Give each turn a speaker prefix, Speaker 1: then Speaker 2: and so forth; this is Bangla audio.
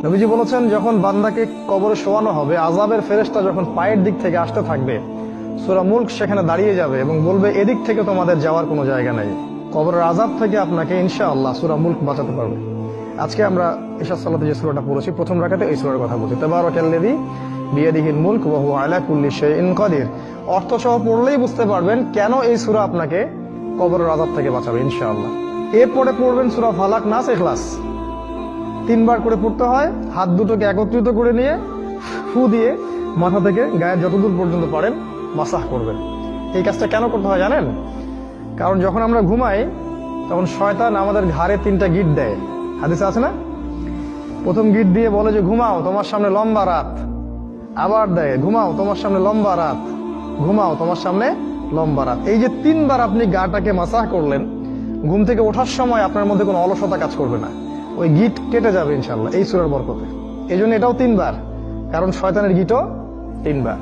Speaker 1: নবীজি বলেছেন, যখন বান্দাকে কবরে শোয়ানো হবে, আযাবের ফেরেশতা যখন পায়ের দিক থেকে আসতে থাকবে, সূরা মুলক সেখানে দাঁড়িয়ে যাবে এবং বলবে, এদিক থেকে তোমাদের যাওয়ার কোনো জায়গা নাই। কবরের আযাব থেকে আপনাকে ইনশাআল্লাহ সূরা মুলক বাঁচাতে পারবে। আজকে আমরা ইশা সালাতে যে সূরাটা পড়েছি, প্রথম রাকাতে এই সূরার কথা বলছি, তাবারাকাল্লাযী বিয়াদিহিল মুলক ওয়া হুয়া আলা কুল্লি শাইইন কাদির। অর্থ সহ পড়লেই বুঝতে পারবেন কেন এই সূরা আপনাকে কবরের আযাব থেকে বাঁচাবে ইনশাআল্লাহ। এরপরে পড়বেন সূরা ফালাক, নাস, ইখলাস। 3 বার করে পড়তে হয়। হাত দুটোকে একত্রিত করে নিয়ে ফু দিয়ে মাথা থেকে গায়ের যতদূর পর্যন্ত পারেন মাসাহ করবেন। এই কাজটা কেন করতে হয় জানেন? কারণ যখন আমরা ঘুমাই তখন শয়তান আমাদের ঘাড়ে 3টা গিট দেয়। হাদিসে আছে না? প্রথম গিট দিয়ে বলে যে ঘুমাও, তোমার সামনে লম্বা রাত। আবার দেয়, ঘুমাও, তোমার সামনে লম্বা রাত। ঘুমাও, তোমার সামনে লম্বা রাত। এই যে 3 বার আপনি গাটাকে মাসাহ করলেন, ঘুম থেকে ওঠার সময় আপনার মধ্যে কোনো অলসতা কাজ করবে না। ওই গিট কেটে যাবে ইনশাআল্লাহ এই সূরার বরকতে। এই জন্য এটাও 3 বার, কারণ শয়তানের গিটও 3 বার।